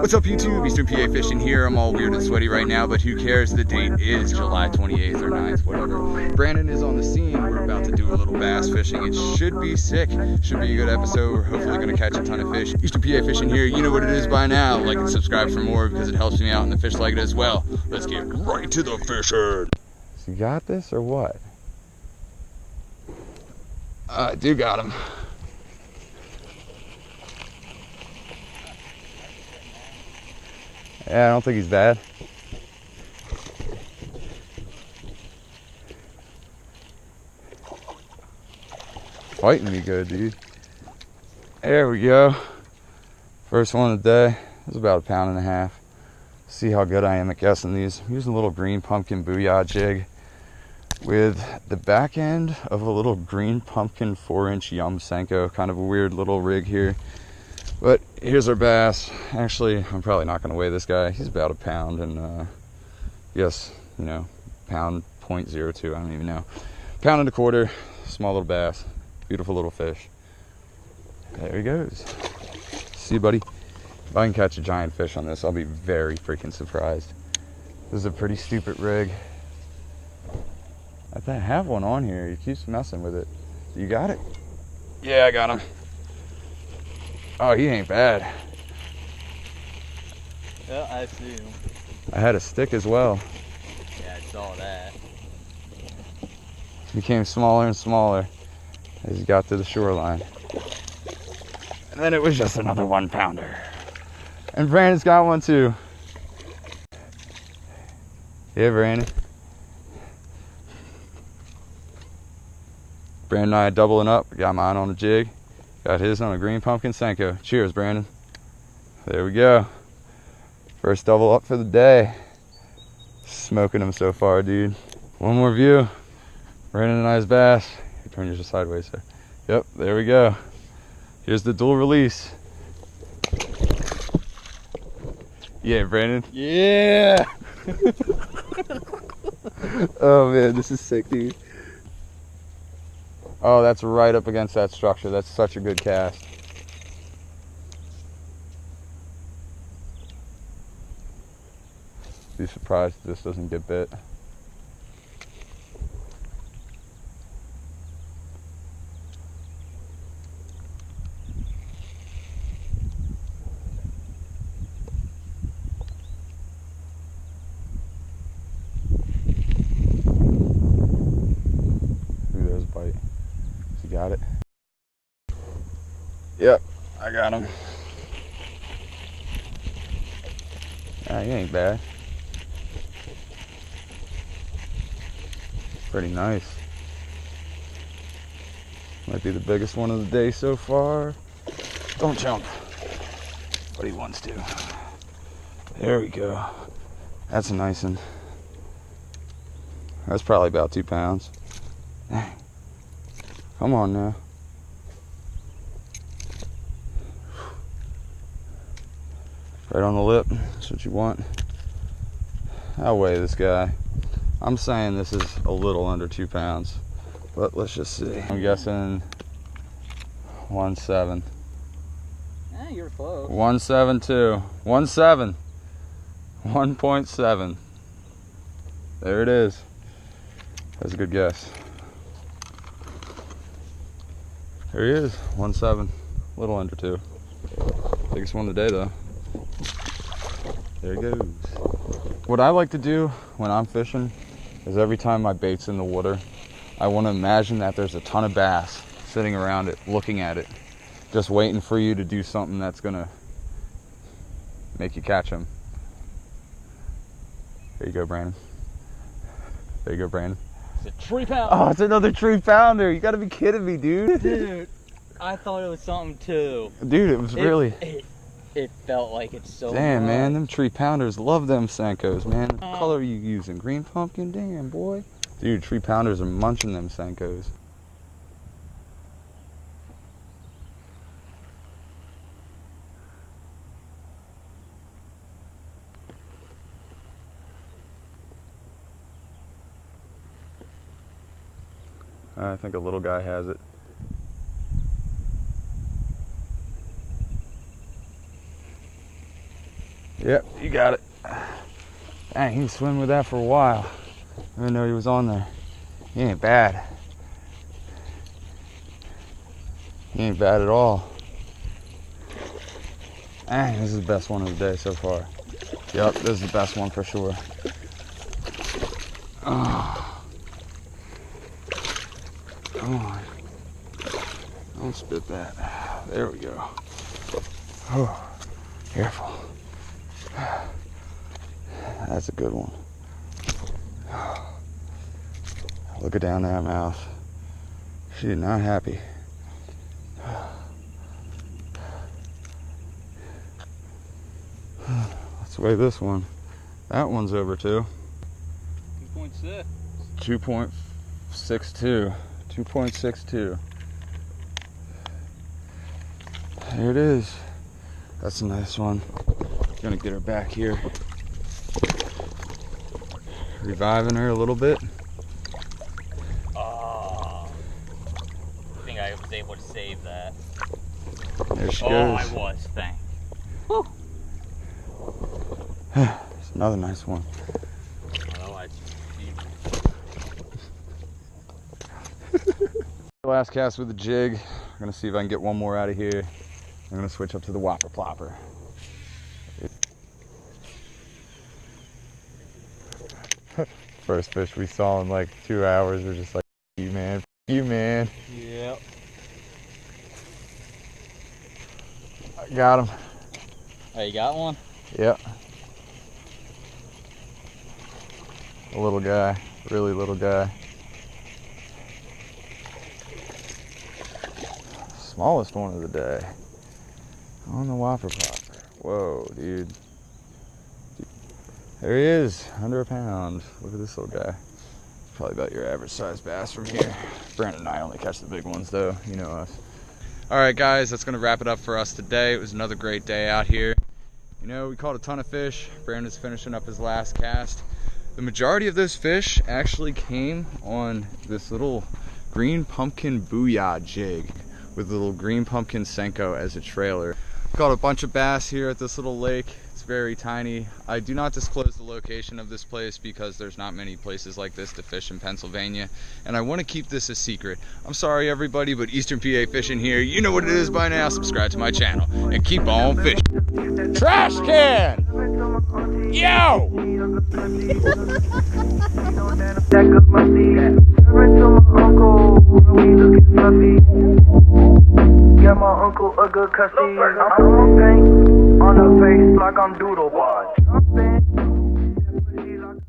What's up YouTube, Eastern PA Fishing here. I'm all weird and sweaty right now, but who cares? The date is July 28th or 9th, whatever. Brandon is on the scene. We're about to do a little bass fishing. It should be sick. Should be a good episode. We're hopefully gonna catch a ton of fish. Eastern PA Fishing here. You know what it is by now. Like and subscribe for more because it helps me out and the fish like it as well. Let's get right to the fishing. You got this or what? I do got him. Yeah, I don't think he's bad. Fighting me good, dude. There we go. First one of the day. It was about 1.5 pounds. See how good I am at guessing these. I'm using a little green pumpkin booyah jig with the back end of a little green pumpkin 4-inch Yum Senko. Kind of a weird little rig here. But here's our bass. Actually, I'm probably not going to weigh this guy. He's about 1 pound and, yes, you know, pound 0.02. I don't even know. 1.25 pounds. Small little bass. Beautiful little fish. There he goes. See you, buddy. If I can catch a giant fish on this, I'll be very freaking surprised. This is a pretty stupid rig. I have one on here. He keeps messing with it. You got it? Yeah, I got him. Oh, he ain't bad. Yeah, I see him. I had a stick as well. Yeah, I saw that. Became smaller and smaller as he got to the shoreline. And then it was just another 1 pounder. And Brandon's got one too. Yeah, Brandon. Brandon and I are doubling up. Got mine on a jig. Got his on a green pumpkin Senko. Cheers, Brandon. There we go. First double up for the day. Smoking them so far, dude. One more view. Brandon and I's bass. Turn yours sideways, sir. Yep, there we go. Here's the dual release. Yeah, Brandon. Yeah! Oh man, this is sick, dude. Oh, that's right up against that structure. That's such a good cast. Be surprised if this doesn't get bit. Ooh, there's a bite. You got it? Yep, I got him. Ah, he ain't bad. Pretty nice. Might be the biggest one of the day so far. Don't jump. But he wants to. There we go. That's a nice one. That's probably about 2 pounds. Dang. Come on now. Right on the lip. That's what you want. I'll weigh this guy. I'm saying this is a little under 2 pounds, but let's just see. I'm guessing 1.7. Yeah, you're close. 1.72. 1.7. 1.7. There it is. That's a good guess. There he is. 1.7. A little under 2. Biggest one of the day though. There he goes. What I like to do when I'm fishing is every time my bait's in the water, I want to imagine that there's a ton of bass sitting around it, looking at it, just waiting for you to do something that's gonna make you catch them. There you go, Brandon. There you go, Brandon. It's a 3 pound. Oh, it's another 3 pounder. You gotta be kidding me, dude. Dude, I thought it was something too. Dude, it was really... It felt like it's so Damn, much. man, them 3 pounders love them Senkos, man. What color are you using? Green pumpkin? Damn, boy. Dude, 3 pounders are munching them Senkos. I think a little guy has it. Yep, you got it. Dang, he was swimming with that for a while. I didn't know he was on there. He ain't bad. He ain't bad at all. Dang, this is the best one of the day so far. Yep, this is the best one for sure. Oh. Come on. Don't spit that. There we go. Oh, careful. That's a good one. Look it down that mouth. She's not happy. Let's weigh this one. That one's over 2. 2.6. 2.62. 2.62. There it is. That's a nice one. Gonna get her back here. Reviving her a little bit. Oh, I think I was able to save that. There she Oh, goes. I was, thanks. It's another nice one. Otherwise, Last cast with the jig. I'm gonna see if I can get one more out of here. I'm gonna switch up to the whopper plopper. First fish we saw in like 2 hours. We're just like, you man, you man. yep. I got him. Oh, you got one? Yep. A little guy, really little guy. Smallest one of the day. On the whopper plopper. Whoa, dude. There he is, under a pound. Look at this little guy. Probably about your average size bass from here. Brandon and I only catch the big ones though, you know us. All right guys, that's gonna wrap it up for us today. It was another great day out here. You know, we caught a ton of fish. Brandon's finishing up his last cast. The majority of those fish actually came on this little green pumpkin booyah jig with a little green pumpkin Senko as a trailer. Caught a bunch of bass here at this little lake. It's very tiny. I do not disclose the location of this place because there's not many places like this to fish in Pennsylvania, and I want to keep this a secret. I'm sorry everybody, but Eastern PA Fishing here. You know what it is by now. Subscribe to my channel and keep on fishing. Trash can! Yo! Got my uncle a good custody. I'm paint on her face like I'm doodle.